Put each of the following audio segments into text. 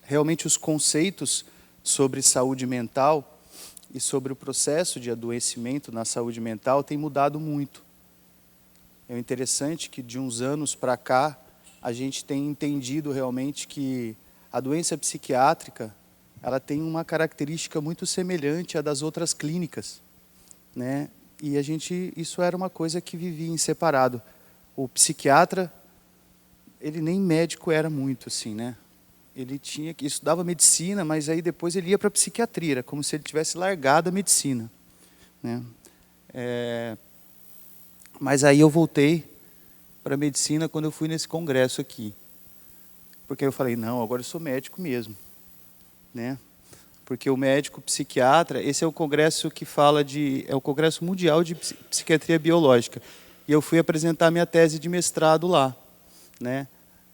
realmente os conceitos sobre saúde mental e sobre o processo de adoecimento na saúde mental têm mudado muito. É interessante que de uns anos para cá a gente tem entendido realmente que a doença psiquiátrica ela tem uma característica muito semelhante à das outras clínicas, né? E isso era uma coisa que vivia em separado. O psiquiatra, ele nem médico era muito assim, né? Ele estudava medicina, mas aí depois ele ia para a psiquiatria, era como se ele tivesse largado a medicina, né? Mas aí eu voltei para a medicina quando eu fui nesse congresso aqui. Porque eu falei, não, agora eu sou médico mesmo, né? Porque o médico psiquiatra, esse é o congresso que fala é o Congresso Mundial de Psiquiatria Biológica. E eu fui apresentar minha tese de mestrado lá, né?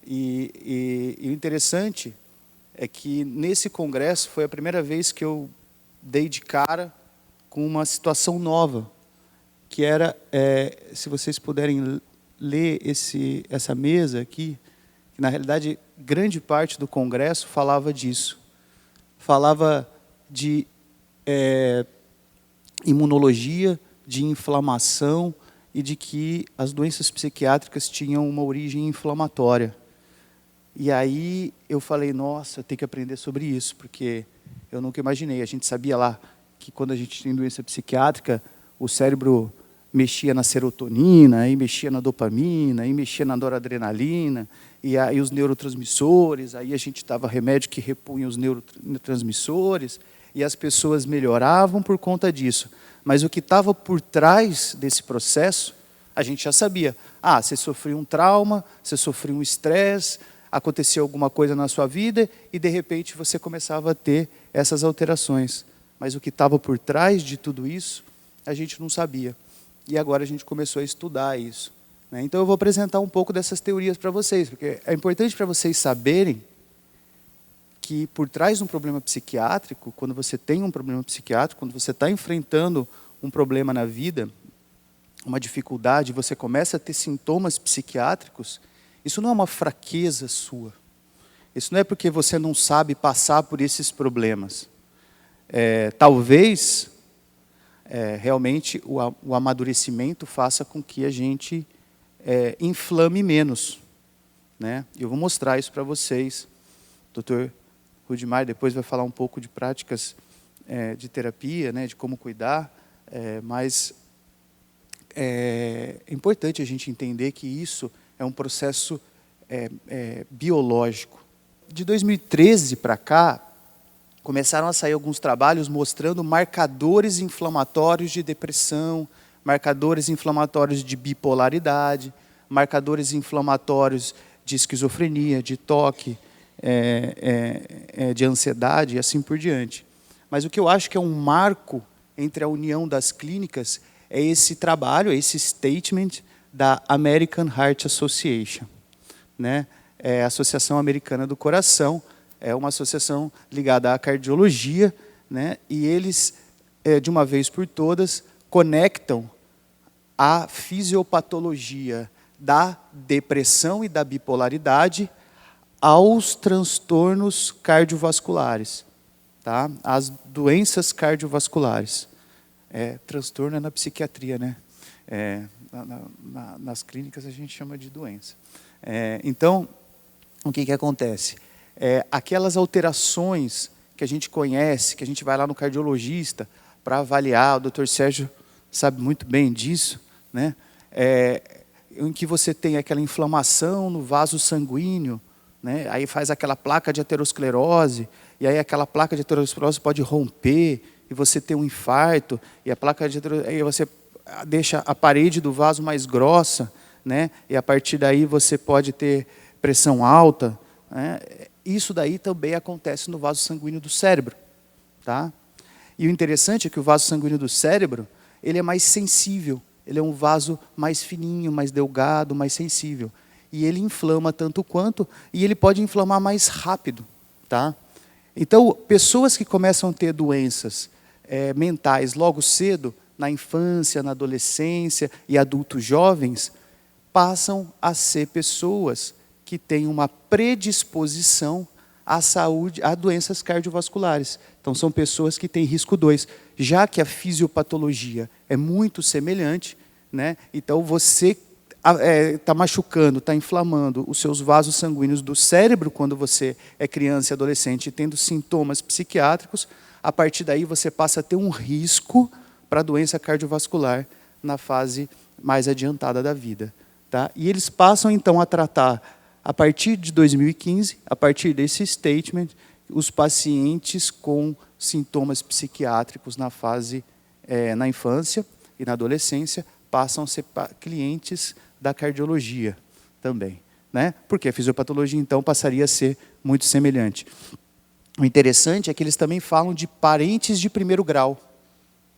E o interessante é que nesse congresso foi a primeira vez que eu dei de cara com uma situação nova, que era, se vocês puderem ler essa mesa aqui, que na realidade grande parte do congresso falava disso. Falava de imunologia, de inflamação e de que as doenças psiquiátricas tinham uma origem inflamatória. E aí eu falei, nossa, eu tenho que aprender sobre isso, porque eu nunca imaginei. A gente sabia lá que quando a gente tem doença psiquiátrica, o cérebro mexia na serotonina, aí mexia na dopamina, aí mexia na noradrenalina, e aí os neurotransmissores, aí a gente dava remédio que repunha os neurotransmissores, e as pessoas melhoravam por conta disso. Mas o que estava por trás desse processo, a gente já sabia. Ah, você sofreu um trauma, você sofreu um estresse, aconteceu alguma coisa na sua vida, e de repente você começava a ter essas alterações. Mas o que estava por trás de tudo isso, a gente não sabia. E agora a gente começou a estudar isso, né? Então eu vou apresentar um pouco dessas teorias para vocês, porque é importante para vocês saberem que por trás de um problema psiquiátrico, quando você tem um problema psiquiátrico, quando você está enfrentando um problema na vida, uma dificuldade, você começa a ter sintomas psiquiátricos, isso não é uma fraqueza sua. Isso não é porque você não sabe passar por esses problemas. Talvez realmente o amadurecimento faça com que a gente inflame menos, né? Eu vou mostrar isso para vocês. O Dr. Rudimar depois vai falar um pouco de práticas de terapia, né, de como cuidar, mas é importante a gente entender que isso é um processo biológico. De 2013 para cá, começaram a sair alguns trabalhos mostrando marcadores inflamatórios de depressão, marcadores inflamatórios de bipolaridade, marcadores inflamatórios de esquizofrenia, de toque, de ansiedade e assim por diante. Mas o que eu acho que é um marco entre a união das clínicas é esse trabalho, esse statement da American Heart Association, né? É a Associação Americana do Coração, é uma associação ligada à cardiologia, né? E eles, de uma vez por todas, conectam a fisiopatologia da depressão e da bipolaridade aos transtornos cardiovasculares, tá? As doenças cardiovasculares. Transtorno é na psiquiatria, né? Nas clínicas a gente chama de doença. Então, o que acontece? Aquelas alterações que a gente conhece, que a gente vai lá no cardiologista para avaliar, o doutor Sérgio sabe muito bem disso, né? Em que você tem aquela inflamação no vaso sanguíneo, né? Aí faz aquela placa de aterosclerose, e aí aquela placa de aterosclerose pode romper, e você tem um infarto, e a placa de aterosclerose, aí você deixa a parede do vaso mais grossa, né? E a partir daí você pode ter pressão alta, né? Isso daí também acontece no vaso sanguíneo do cérebro, tá? E o interessante é que o vaso sanguíneo do cérebro, ele é mais sensível, ele é um vaso mais fininho, mais delgado, mais sensível. E ele inflama tanto quanto, e ele pode inflamar mais rápido, tá? Então, pessoas que começam a ter doenças mentais logo cedo, na infância, na adolescência e adultos jovens, passam a ser pessoas que têm uma predisposição à saúde, a doenças cardiovasculares. Então, são pessoas que têm risco 2. Já que a fisiopatologia é muito semelhante, né? Então, você está machucando, está inflamando os seus vasos sanguíneos do cérebro quando você é criança e adolescente, tendo sintomas psiquiátricos, a partir daí você passa a ter um risco para a doença cardiovascular na fase mais adiantada da vida. Tá? E eles passam, então, a tratar, a partir de 2015, a partir desse statement, os pacientes com sintomas psiquiátricos na fase, na infância e na adolescência, passam a ser clientes da cardiologia também. Né? Porque a fisiopatologia, então, passaria a ser muito semelhante. O interessante é que eles também falam de parentes de primeiro grau.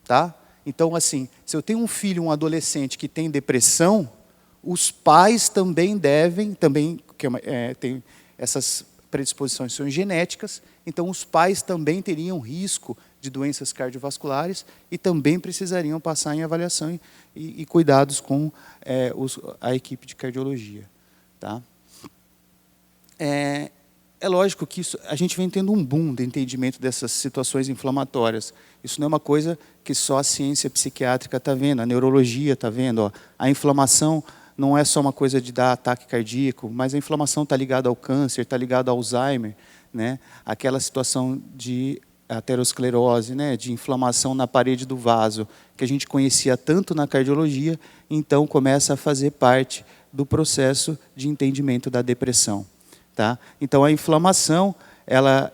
Tá? Então, assim, se eu tenho um filho, um adolescente que tem depressão, os pais também devem, tem essas predisposições são genéticas, então os pais também teriam risco de doenças cardiovasculares e também precisariam passar em avaliação e cuidados com a equipe de cardiologia. Tá? É lógico que a gente vem tendo um boom de entendimento dessas situações inflamatórias. Isso não é uma coisa que só a ciência psiquiátrica está vendo, a neurologia está vendo. Ó. A inflamação não é só uma coisa de dar ataque cardíaco, mas a inflamação está ligada ao câncer, está ligada ao Alzheimer, né? Aquela situação de aterosclerose, né? De inflamação na parede do vaso, que a gente conhecia tanto na cardiologia, então começa a fazer parte do processo de entendimento da depressão. Tá? Então, a inflamação ela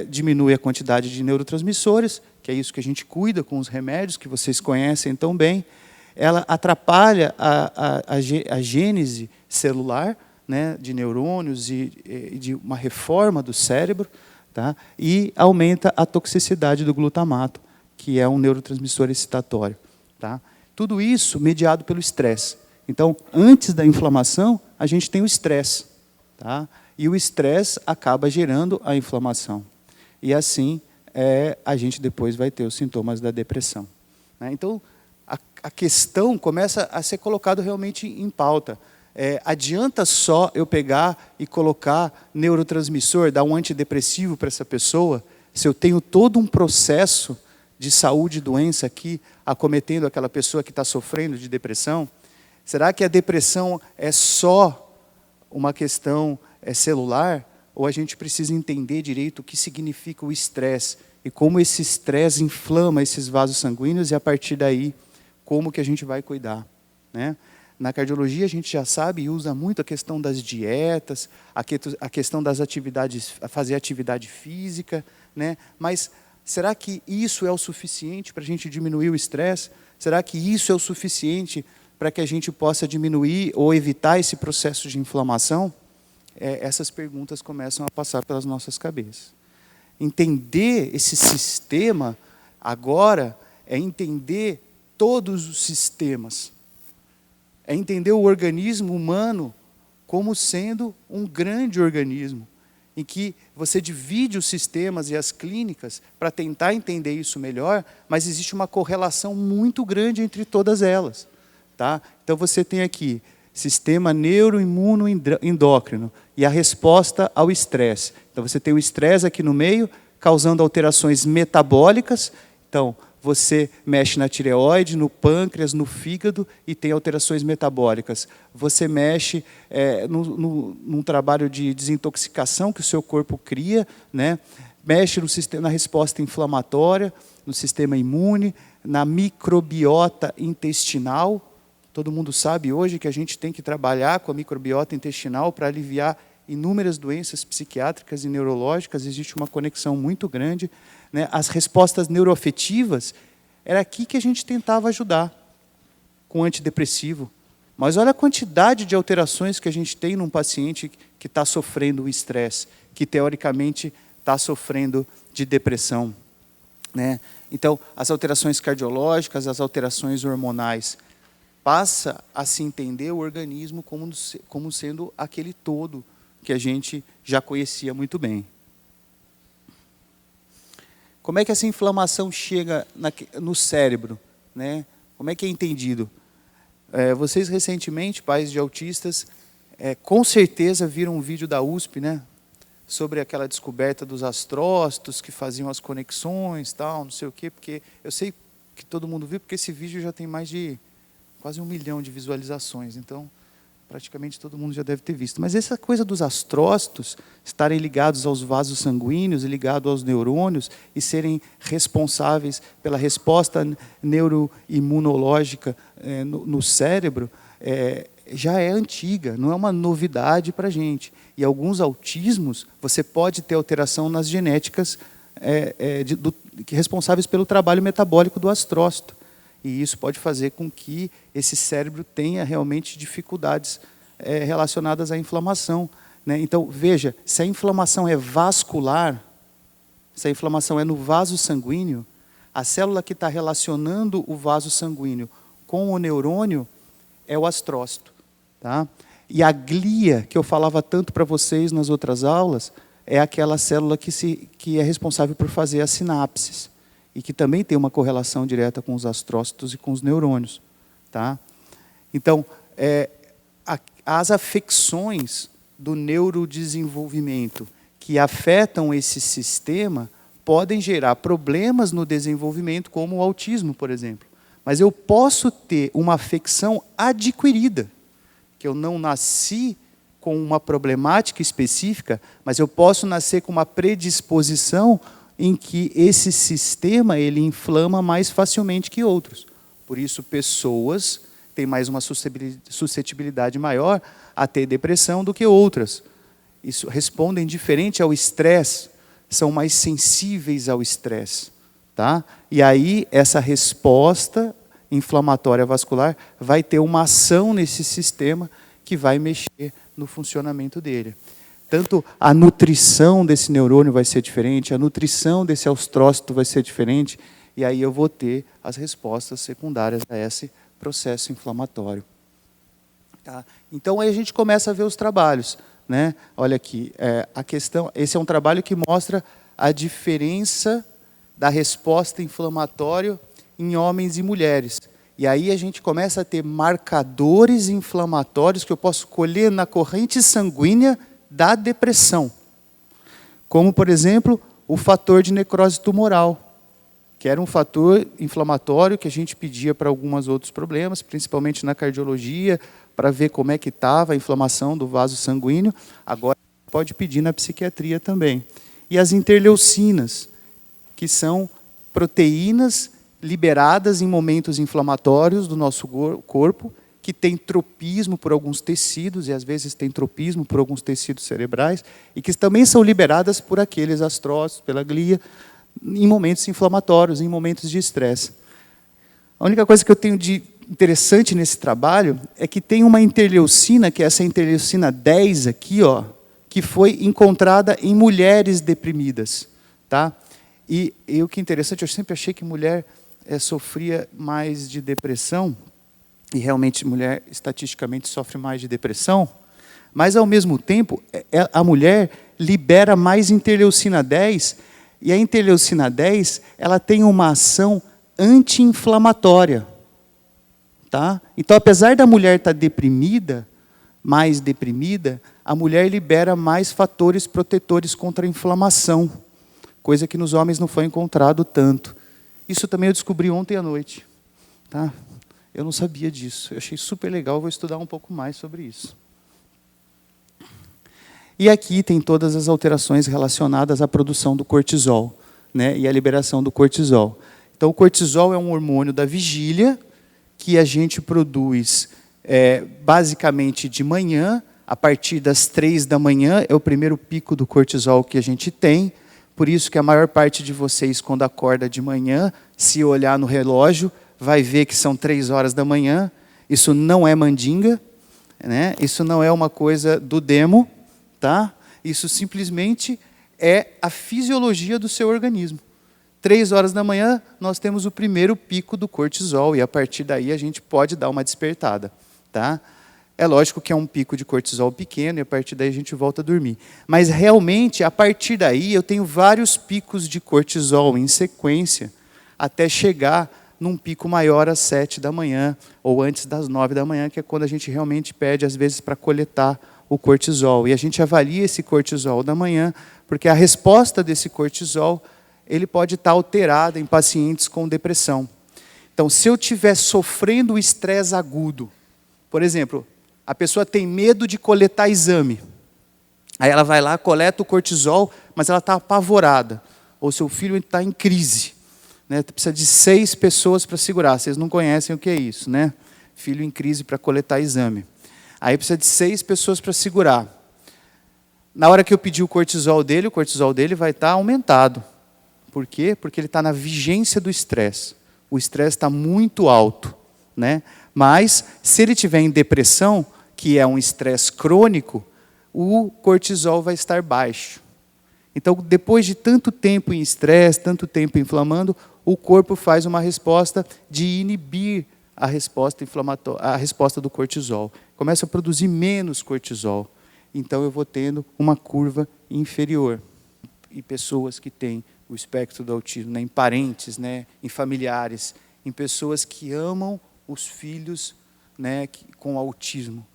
diminui a quantidade de neurotransmissores, que é isso que a gente cuida com os remédios, que vocês conhecem tão bem. Ela atrapalha a gênese celular, né, de neurônios e de uma reforma do cérebro, tá? E aumenta a toxicidade do glutamato, que é um neurotransmissor excitatório. Tá? Tudo isso mediado pelo estresse. Então, antes da inflamação, a gente tem o estresse. Tá? E o estresse acaba gerando a inflamação. E assim, a gente depois vai ter os sintomas da depressão. Né? Então, a questão começa a ser colocada realmente em pauta. Adianta só eu pegar e colocar neurotransmissor, dar um antidepressivo para essa pessoa, se eu tenho todo um processo de saúde e doença aqui acometendo aquela pessoa que está sofrendo de depressão? Será que a depressão é só uma questão celular? Ou a gente precisa entender direito o que significa o estresse e como esse estresse inflama esses vasos sanguíneos e, a partir daí, como que a gente vai cuidar? Né? Na cardiologia, a gente já sabe e usa muito a questão das dietas, a questão das atividades, fazer atividade física, né? Mas será que isso é o suficiente para a gente diminuir o estresse? Será que isso é o suficiente para que a gente possa diminuir ou evitar esse processo de inflamação? Essas perguntas começam a passar pelas nossas cabeças. Entender esse sistema agora é entender todos os sistemas. É entender o organismo humano como sendo um grande organismo, em que você divide os sistemas e as clínicas para tentar entender isso melhor, mas existe uma correlação muito grande entre todas elas. Tá? Então, você tem aqui sistema neuroimunoendócrino e a resposta ao estresse. Então, você tem o estresse aqui no meio, causando alterações metabólicas. Então, você mexe na tireoide, no pâncreas, no fígado e tem alterações metabólicas. Você mexe num trabalho de desintoxicação que o seu corpo cria, né? Mexe na resposta inflamatória, no sistema imune, na microbiota intestinal. Todo mundo sabe hoje que a gente tem que trabalhar com a microbiota intestinal para aliviar inúmeras doenças psiquiátricas e neurológicas. Existe uma conexão muito grande. Né? As respostas neuroafetivas, era aqui que a gente tentava ajudar com antidepressivo. Mas olha a quantidade de alterações que a gente tem num paciente que está sofrendo o estresse, que teoricamente está sofrendo de depressão. Né? Então, as alterações cardiológicas, as alterações hormonais, passa a se entender o organismo como sendo aquele todo que a gente já conhecia muito bem. Como é que essa inflamação chega no cérebro? Né? Como é que é entendido? Vocês recentemente, pais de autistas, com certeza viram um vídeo da USP, né? sobre aquela descoberta dos astrócitos que faziam as conexões, tal, não sei o quê, porque eu sei que todo mundo viu, porque esse vídeo já tem mais de quase 1 milhão de visualizações, então praticamente todo mundo já deve ter visto. Mas essa coisa dos astrócitos estarem ligados aos vasos sanguíneos e ligados aos neurônios e serem responsáveis pela resposta neuroimunológica no cérebro, já é antiga, não é uma novidade para a gente. E alguns autismos, você pode ter alteração nas genéticas responsáveis pelo trabalho metabólico do astrócito. E isso pode fazer com que esse cérebro tenha realmente dificuldades relacionadas à inflamação, né? Então, veja, se a inflamação é vascular, se a inflamação é no vaso sanguíneo, a célula que está relacionando o vaso sanguíneo com o neurônio é o astrócito. Tá? E a glia, que eu falava tanto para vocês nas outras aulas, é aquela célula que é responsável por fazer as sinapses. E que também tem uma correlação direta com os astrócitos e com os neurônios. Tá? Então, as afecções do neurodesenvolvimento que afetam esse sistema podem gerar problemas no desenvolvimento, como o autismo, por exemplo. Mas eu posso ter uma afecção adquirida, que eu não nasci com uma problemática específica, mas eu posso nascer com uma predisposição em que esse sistema ele inflama mais facilmente que outros. Por isso, pessoas têm mais uma suscetibilidade maior a ter depressão do que outras. Isso respondem diferente ao estresse, são mais sensíveis ao estresse. Tá? E aí, essa resposta inflamatória vascular vai ter uma ação nesse sistema que vai mexer no funcionamento dele. Tanto a nutrição desse neurônio vai ser diferente, a nutrição desse astrócito vai ser diferente, e aí eu vou ter as respostas secundárias a esse processo inflamatório. Tá? Então, aí a gente começa a ver os trabalhos. Né? Olha aqui, a questão, esse é um trabalho que mostra a diferença da resposta inflamatória em homens e mulheres. E aí a gente começa a ter marcadores inflamatórios que eu posso colher na corrente sanguínea da depressão. Como, por exemplo, o fator de necrose tumoral, que era um fator inflamatório que a gente pedia para alguns outros problemas, principalmente na cardiologia, para ver como é que estava a inflamação do vaso sanguíneo. Agora pode pedir na psiquiatria também. E as interleucinas, que são proteínas liberadas em momentos inflamatórios do nosso corpo, que tem tropismo por alguns tecidos, e às vezes tem tropismo por alguns tecidos cerebrais, e que também são liberadas por aqueles astrócitos, pela glia, em momentos inflamatórios, em momentos de estresse. A única coisa que eu tenho de interessante nesse trabalho é que tem uma interleucina, que é essa interleucina 10 aqui, ó, que foi encontrada em mulheres deprimidas. Tá? E o que é interessante, eu sempre achei que mulher sofria mais de depressão, e realmente mulher estatisticamente sofre mais de depressão, mas ao mesmo tempo a mulher libera mais interleucina 10, e a interleucina 10 ela tem uma ação anti-inflamatória. Tá? Então, apesar da mulher estar deprimida, mais deprimida, a mulher libera mais fatores protetores contra a inflamação, coisa que nos homens não foi encontrado tanto. Isso também eu descobri ontem à noite. Tá? Eu não sabia disso. Eu achei super legal, vou estudar um pouco mais sobre isso. E aqui tem todas as alterações relacionadas à produção do cortisol, né, e à liberação do cortisol. Então, o cortisol é um hormônio da vigília que a gente produz basicamente de manhã, a partir das 3 da manhã, é o primeiro pico do cortisol que a gente tem. Por isso que a maior parte de vocês, quando acorda de manhã, se olhar no relógio, vai ver que são 3 horas da manhã. Isso não é mandinga, né? Isso não é uma coisa do demo, tá? Isso simplesmente é a fisiologia do seu organismo. 3 horas da manhã, nós temos o primeiro pico do cortisol, e a partir daí a gente pode dar uma despertada. Tá? É lógico que é um pico de cortisol pequeno, e a partir daí a gente volta a dormir. Mas realmente, a partir daí, eu tenho vários picos de cortisol em sequência, até chegar num pico maior às 7 da manhã, ou antes das 9 da manhã, que é quando a gente realmente pede, às vezes, para coletar o cortisol. E a gente avalia esse cortisol da manhã, porque a resposta desse cortisol, ele pode estar alterada em pacientes com depressão. Então, se eu estiver sofrendo o estresse agudo, por exemplo, a pessoa tem medo de coletar exame. Aí ela vai lá, coleta o cortisol, mas ela está apavorada. Ou seu filho está em crise. Né? Precisa de 6 pessoas para segurar. Vocês não conhecem o que é isso, né? Filho em crise para coletar exame. Aí precisa de 6 pessoas para segurar. Na hora que eu pedir o cortisol dele vai estar aumentado. Por quê? Porque ele está na vigência do estresse. O estresse está muito alto. Né? Mas, se ele estiver em depressão, que é um estresse crônico, o cortisol vai estar baixo. Então, depois de tanto tempo em estresse, tanto tempo inflamando, o corpo faz uma resposta de inibir a resposta inflamatória, a resposta do cortisol. Começa a produzir menos cortisol. Então, eu vou tendo uma curva inferior. E pessoas que têm o espectro do autismo, né, em parentes, né, em familiares, em pessoas que amam os filhos, né, com autismo.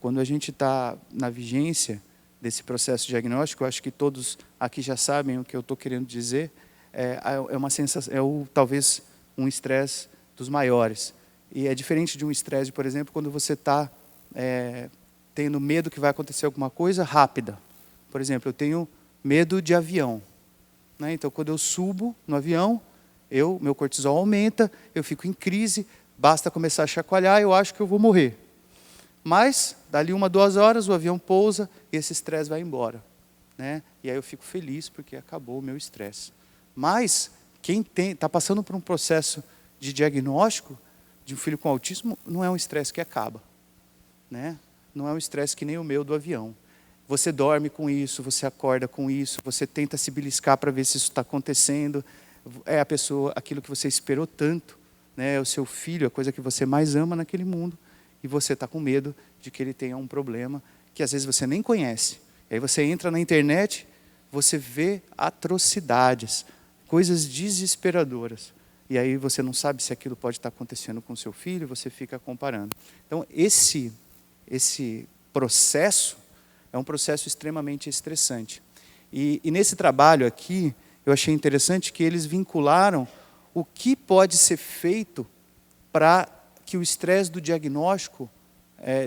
Quando a gente está na vigência desse processo diagnóstico, acho que todos aqui já sabem o que eu estou querendo dizer, é uma sensação, talvez um estresse dos maiores. E é diferente de um estresse, por exemplo, quando você está tendo medo que vai acontecer alguma coisa rápida. Por exemplo, eu tenho medo de avião. Né? Então, quando eu subo no avião, meu cortisol aumenta, eu fico em crise, basta começar a chacoalhar, eu acho que eu vou morrer. Mas, dali 1, 2 horas, o avião pousa e esse estresse vai embora. Né? E aí eu fico feliz porque acabou o meu estresse. Mas, quem está passando por um processo de diagnóstico de um filho com autismo, não é um estresse que acaba. Né? Não é um estresse que nem o meu do avião. Você dorme com isso, você acorda com isso, você tenta se beliscar para ver se isso está acontecendo. É a pessoa, aquilo que você esperou tanto, né? É o seu filho, a coisa que você mais ama naquele mundo, e você está com medo de que ele tenha um problema que às vezes você nem conhece. E aí você entra na internet, você vê atrocidades, coisas desesperadoras. E aí você não sabe se aquilo pode estar acontecendo com o seu filho, você fica comparando. Então, esse processo é um processo extremamente estressante. E nesse trabalho aqui, eu achei interessante que eles vincularam o que pode ser feito para que o estresse do diagnóstico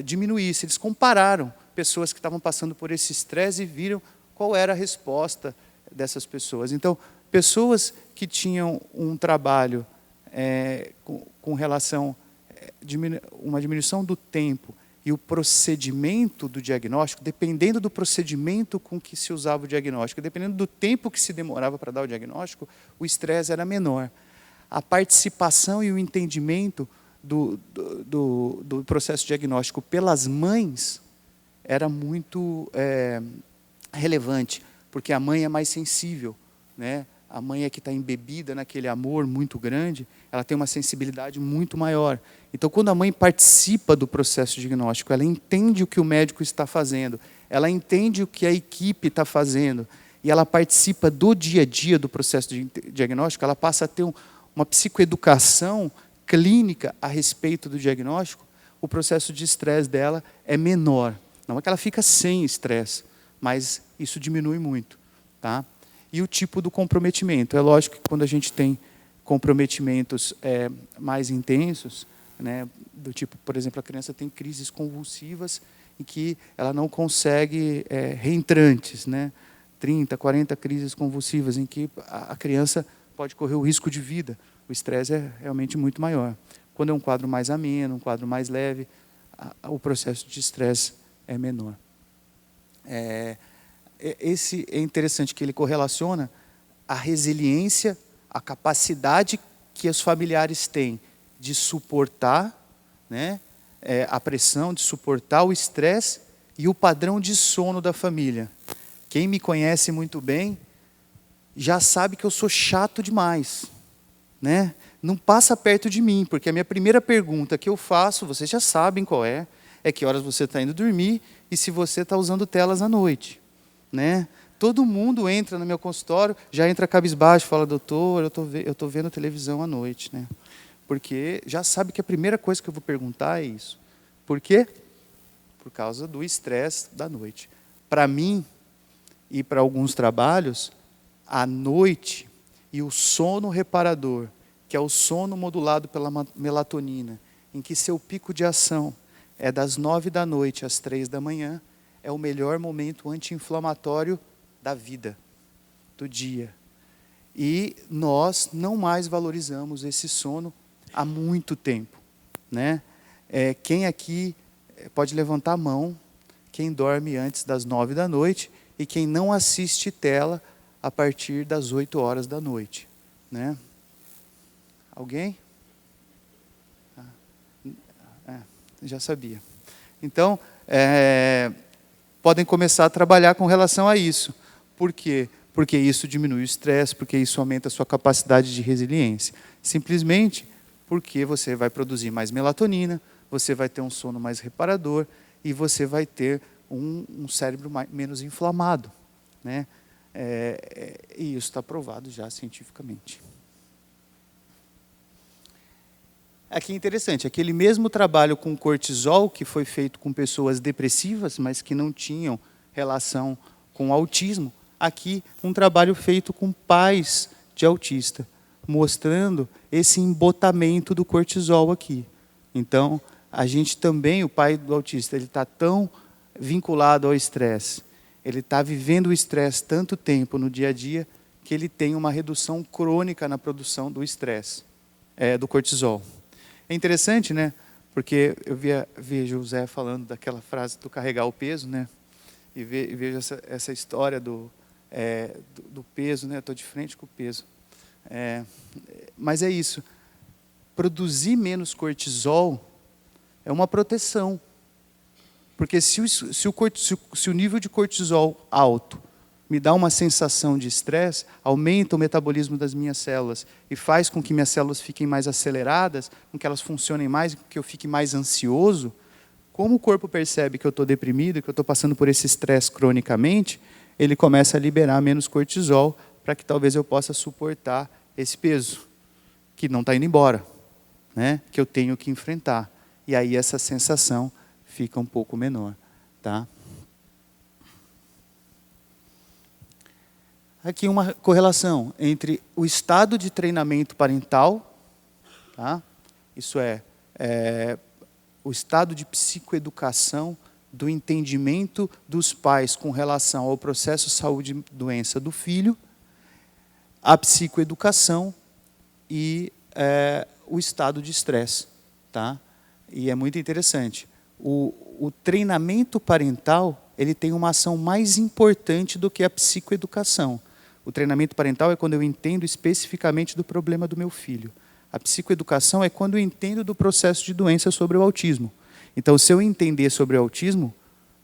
diminuísse. Eles compararam pessoas que estavam passando por esse estresse e viram qual era a resposta dessas pessoas. Então, pessoas que tinham um trabalho com relação uma diminuição do tempo e o procedimento do diagnóstico, dependendo do procedimento com que se usava o diagnóstico, dependendo do tempo que se demorava para dar o diagnóstico, o estresse era menor. A participação e o entendimento do processo diagnóstico pelas mães era muito relevante, porque a mãe é mais sensível, né? A mãe é que está embebida naquele amor muito grande, ela tem uma sensibilidade muito maior. Então, quando a mãe participa do processo diagnóstico, ela entende o que o médico está fazendo, ela entende o que a equipe está fazendo, e ela participa do dia a dia do processo de diagnóstico, ela passa a ter uma psicoeducação clínica a respeito do diagnóstico, o processo de estresse dela é menor. Não é que ela fica sem estresse, mas isso diminui muito. Tá? E o tipo do comprometimento. É lógico que quando a gente tem comprometimentos mais intensos, né, do tipo, por exemplo, a criança tem crises convulsivas em que ela não consegue reentrantes, né, 30, 40 crises convulsivas, em que a criança pode correr o risco de vida. O estresse é realmente muito maior. Quando é um quadro mais ameno, um quadro mais leve, o processo de estresse é menor. Esse é interessante que ele correlaciona a resiliência, a capacidade que os familiares têm de suportar, né, a pressão, de suportar o estresse e o padrão de sono da família. Quem me conhece muito bem já sabe que eu sou chato demais. Né? Não passa perto de mim, porque a minha primeira pergunta que eu faço, vocês já sabem qual é que horas você está indo dormir e se você está usando telas à noite. Né? Todo mundo entra no meu consultório, já entra cabisbaixo, fala, doutor, eu estou vendo televisão à noite. Né? Porque já sabe que a primeira coisa que eu vou perguntar é isso. Por quê? por causa do estresse da noite. Para mim, e para alguns trabalhos, a noite e o sono reparador, que é o sono modulado pela melatonina, em que seu pico de ação é das 9 da noite às 3 da manhã, é o melhor momento anti-inflamatório da vida, do dia. E nós não mais valorizamos esse sono há muito tempo, né? Quem aqui pode levantar a mão, quem dorme antes das 9 da noite e quem não assiste tela a partir das 8 horas da noite, né? Alguém? Já sabia. Então, podem começar a trabalhar com relação a isso. Por quê? Porque isso diminui o estresse, porque isso aumenta a sua capacidade de resiliência. Simplesmente porque você vai produzir mais melatonina, você vai ter um sono mais reparador e você vai ter um cérebro menos inflamado, né? E isso está provado já cientificamente. Aqui é interessante, aquele mesmo trabalho com cortisol que foi feito com pessoas depressivas, mas que não tinham relação com autismo, aqui um trabalho feito com pais de autista, mostrando esse embotamento do cortisol aqui. Então, a gente também, o pai do autista, ele está tão vinculado ao estresse, ele está vivendo o estresse tanto tempo no dia a dia, que ele tem uma redução crônica na produção do estresse, do cortisol. É interessante, né? Porque eu vejo o Zé falando daquela frase do carregar o peso, né? E vejo essa história do peso, né? Estou de frente com o peso. Mas é isso. Produzir menos cortisol é uma proteção. Porque se o nível de cortisol alto me dá uma sensação de estresse, aumenta o metabolismo das minhas células e faz com que minhas células fiquem mais aceleradas, com que elas funcionem mais, com que eu fique mais ansioso, como o corpo percebe que eu estou deprimido, que eu estou passando por esse estresse cronicamente, ele começa a liberar menos cortisol para que talvez eu possa suportar esse peso, que não está indo embora, né? Que eu tenho que enfrentar. E aí essa sensação fica um pouco menor, tá? Aqui uma correlação entre o estado de treinamento parental, tá? Isso o estado de psicoeducação, do entendimento dos pais com relação ao processo saúde e doença do filho, a psicoeducação e o estado de estresse, tá? E é muito interessante. O treinamento parental, ele tem uma ação mais importante do que a psicoeducação. O treinamento parental é quando eu entendo especificamente do problema do meu filho. A psicoeducação é quando eu entendo do processo de doença sobre o autismo. Então, se eu entender sobre o autismo,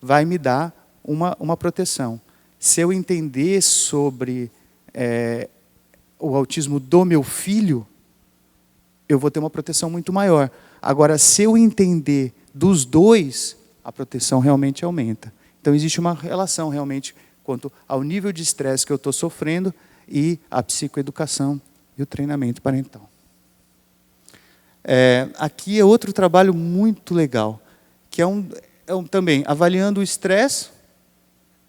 vai me dar uma proteção. Se eu entender sobre o autismo do meu filho, eu vou ter uma proteção muito maior. Agora, se eu entender dos dois, a proteção realmente aumenta. Então, existe uma relação realmente quanto ao nível de estresse que eu estou sofrendo e a psicoeducação e o treinamento parental. Aqui é outro trabalho muito legal, que também avaliando o estresse,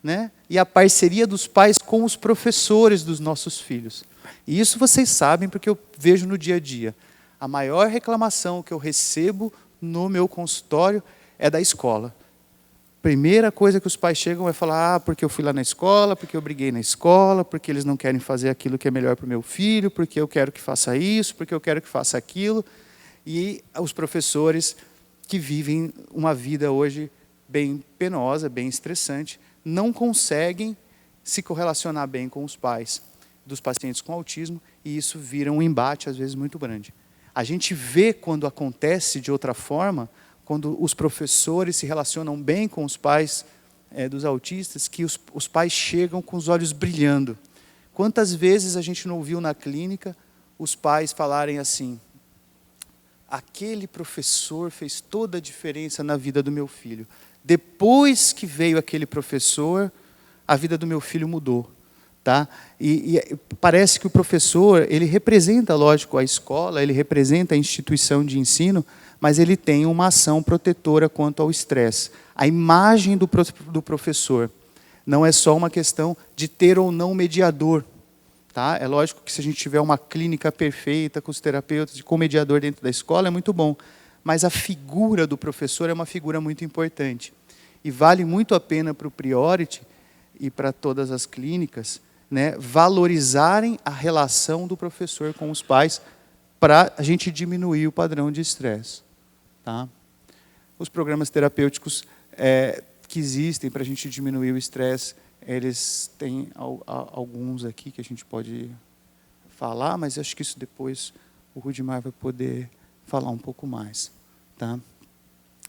né, e a parceria dos pais com os professores dos nossos filhos. E isso vocês sabem porque eu vejo no dia a dia. A maior reclamação que eu recebo no meu consultório é da escola. Primeira coisa que os pais chegam é falar, porque eu fui lá na escola, porque eu briguei na escola, porque eles não querem fazer aquilo que é melhor para o meu filho, porque eu quero que faça isso, porque eu quero que faça aquilo. E os professores que vivem uma vida hoje bem penosa, bem estressante, não conseguem se correlacionar bem com os pais dos pacientes com autismo, e isso vira um embate, às vezes, muito grande. A gente vê quando acontece de outra forma, quando os professores se relacionam bem com os pais dos autistas, que os pais chegam com os olhos brilhando. Quantas vezes a gente não ouviu na clínica os pais falarem assim, aquele professor fez toda a diferença na vida do meu filho. Depois que veio aquele professor, a vida do meu filho mudou. Tá? E parece que o professor, ele representa, lógico, a escola, ele representa a instituição de ensino, mas ele tem uma ação protetora quanto ao estresse. A imagem do professor não é só uma questão de ter ou não mediador. Tá? É lógico que se a gente tiver uma clínica perfeita com os terapeutas, com mediador dentro da escola, é muito bom. Mas a figura do professor é uma figura muito importante. E vale muito a pena para o Priority e para todas as clínicas, né, valorizarem a relação do professor com os pais para a gente diminuir o padrão de estresse. Tá? Os programas terapêuticos que existem para a gente diminuir o estresse, eles têm alguns aqui que a gente pode falar, mas acho que isso depois o Rudimar vai poder falar um pouco mais. Tá?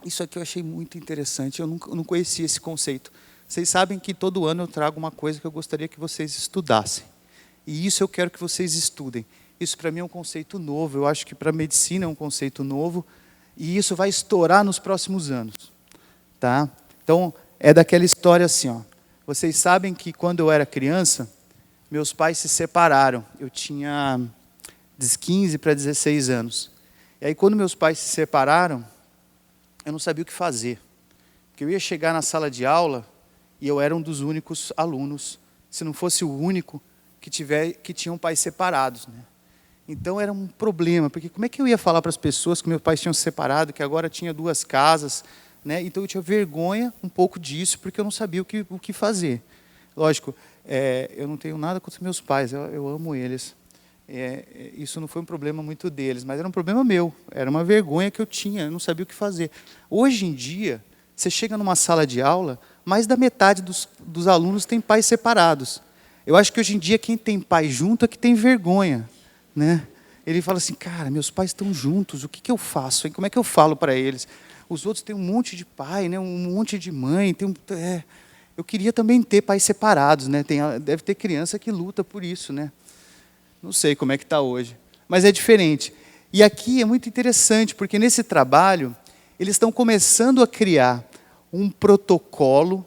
Isso aqui eu achei muito interessante, eu não conhecia esse conceito. Vocês sabem que todo ano eu trago uma coisa que eu gostaria que vocês estudassem. E isso eu quero que vocês estudem. Isso para mim é um conceito novo, eu acho que para a medicina é um conceito novo, e isso vai estourar nos próximos anos. Tá? Então, é daquela história assim, ó. Vocês sabem que quando eu era criança, meus pais se separaram. Eu tinha de 15 para 16 anos. E aí, quando meus pais se separaram, eu não sabia o que fazer. Porque eu ia chegar na sala de aula e eu era um dos únicos alunos, se não fosse o único, que tinham pais separados. Né? Então era um problema, porque como é que eu ia falar para as pessoas que meus pais tinham se separado, que agora tinha 2 casas, né? Então eu tinha vergonha um pouco disso, porque eu não sabia o que fazer. Lógico, eu não tenho nada contra meus pais, eu amo eles. Isso não foi um problema muito deles, mas era um problema meu, era uma vergonha que eu tinha, eu não sabia o que fazer. Hoje em dia, você chega numa sala de aula, mais da metade dos alunos tem pais separados. Eu acho que hoje em dia quem tem pai junto é que tem vergonha. Né? Ele fala assim, cara, meus pais estão juntos, o que eu faço? Como é que eu falo para eles? Os outros têm um monte de pai, né? Um monte de mãe. Eu queria também ter pais separados. Né? Deve ter criança que luta por isso. Né? Não sei como é que está hoje, mas é diferente. E aqui é muito interessante, porque nesse trabalho, eles estão começando a criar um protocolo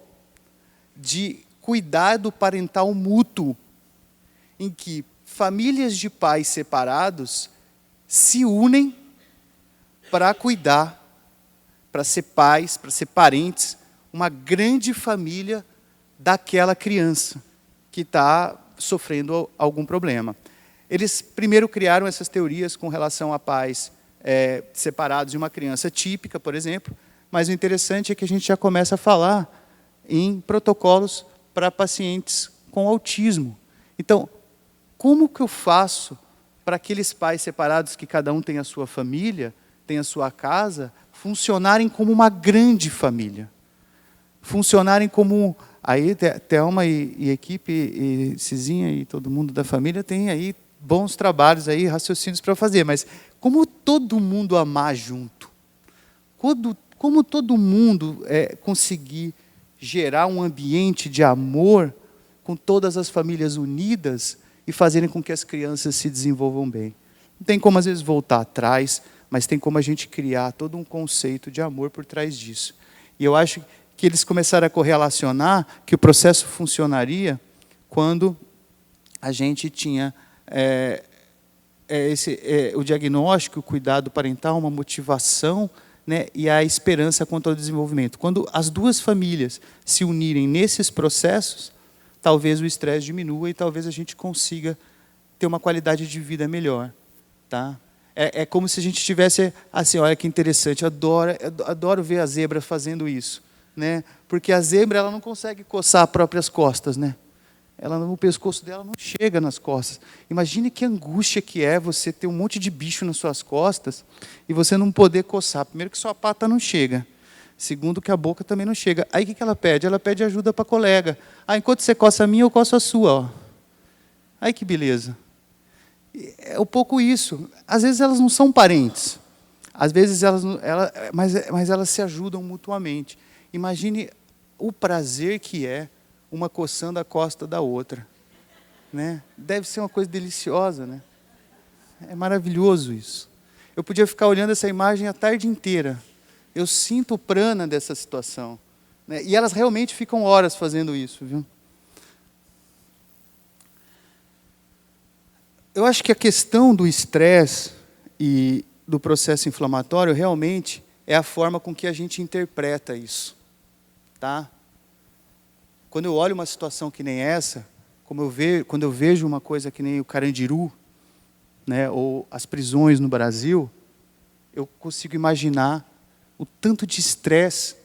de cuidado parental mútuo, em que famílias de pais separados se unem para cuidar, para ser pais, para ser parentes, uma grande família daquela criança que está sofrendo algum problema. Eles primeiro criaram essas teorias com relação a pais separados de uma criança típica, por exemplo, mas o interessante é que a gente já começa a falar em protocolos para pacientes com autismo. Então, como que eu faço para aqueles pais separados, que cada um tem a sua família, tem a sua casa, funcionarem como uma grande família? Funcionarem como... Aí, Thelma e equipe, e Cizinha e todo mundo da família tem aí bons trabalhos, aí, raciocínios para fazer, mas como todo mundo amar junto? Como todo mundo conseguir gerar um ambiente de amor com todas as famílias unidas e fazerem com que as crianças se desenvolvam bem? Não tem como, às vezes, voltar atrás, mas tem como a gente criar todo um conceito de amor por trás disso. E eu acho que eles começaram a correlacionar que o processo funcionaria quando a gente tinha o diagnóstico, o cuidado parental, uma motivação, né, e a esperança quanto ao desenvolvimento. Quando as duas famílias se unirem nesses processos, talvez o estresse diminua e talvez a gente consiga ter uma qualidade de vida melhor. Tá? É como se a gente tivesse, assim, olha que interessante, adoro ver a zebra fazendo isso. Né? Porque a zebra ela não consegue coçar as próprias costas. Né? O pescoço dela não chega nas costas. Imagine que angústia que é você ter um monte de bicho nas suas costas e você não poder coçar. Primeiro que sua pata não chega. Segundo que a boca também não chega. Aí o que ela pede? Ela pede ajuda para a colega. Enquanto você coça a minha, eu coço a sua. Ó. Aí que beleza. É um pouco isso. Às vezes elas não são parentes. Às vezes mas elas se ajudam mutuamente. Imagine o prazer que é uma coçando a costa da outra. Né? Deve ser uma coisa deliciosa. Né? É maravilhoso isso. Eu podia ficar olhando essa imagem a tarde inteira. Eu sinto o prana dessa situação. Né? E elas realmente ficam horas fazendo isso. Viu? eu acho que a questão do estresse e do processo inflamatório realmente é a forma com que a gente interpreta isso, tá? Quando eu olho uma situação que nem essa, quando eu vejo uma coisa que nem o Carandiru, né, ou as prisões no Brasil, eu consigo imaginar o tanto de estresse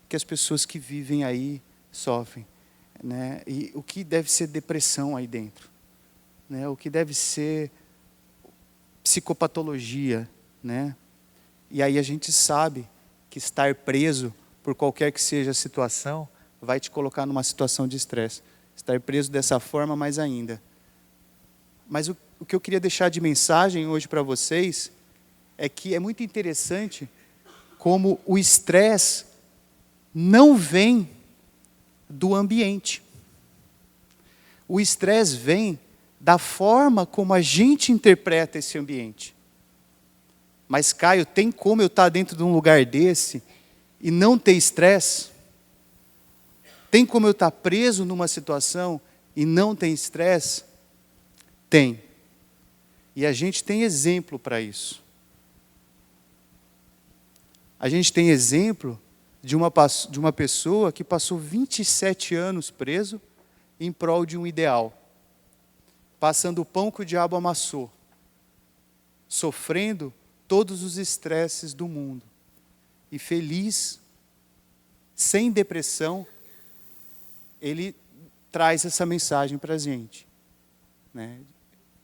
que as pessoas que vivem aí sofrem, né? E o que deve ser depressão aí dentro, né? O que deve ser psicopatologia, né? E aí a gente sabe que estar preso por qualquer que seja a situação vai te colocar numa situação de estresse. Estar preso dessa forma, mais ainda. Mas o que eu queria deixar de mensagem hoje para vocês é que é muito interessante como o estresse não vem do ambiente. O estresse vem da forma como a gente interpreta esse ambiente. Mas, Caio, tem como eu estar dentro de um lugar desse e não ter estresse? Tem como eu estar preso numa situação e não ter estresse? Tem. E a gente tem exemplo para isso. A gente tem exemplo de uma pessoa que passou 27 anos preso em prol de um ideal, passando o pão que o diabo amassou, sofrendo todos os estresses do mundo, e feliz, sem depressão, ele traz essa mensagem para a gente, né?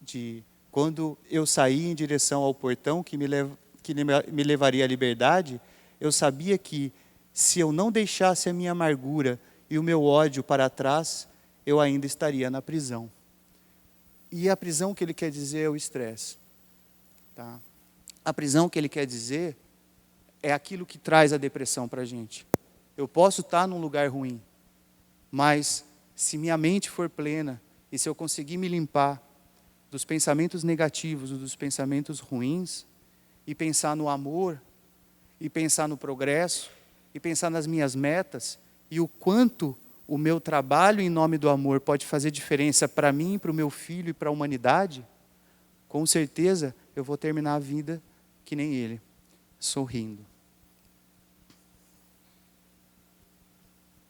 De quando eu saí em direção ao portão que me levaria à liberdade, eu sabia que se eu não deixasse a minha amargura e o meu ódio para trás, eu ainda estaria na prisão. E a prisão que ele quer dizer é o estresse, tá? A prisão que ele quer dizer é aquilo que traz a depressão para a gente. Eu posso estar num lugar ruim, mas se minha mente for plena e se eu conseguir me limpar dos pensamentos negativos ou dos pensamentos ruins e pensar no amor, e pensar no progresso, e pensar nas minhas metas e o quanto o meu trabalho em nome do amor pode fazer diferença para mim, para o meu filho e para a humanidade, com certeza eu vou terminar a vida que nem ele, sorrindo.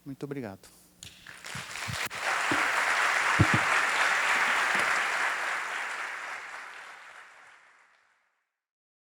Muito obrigado.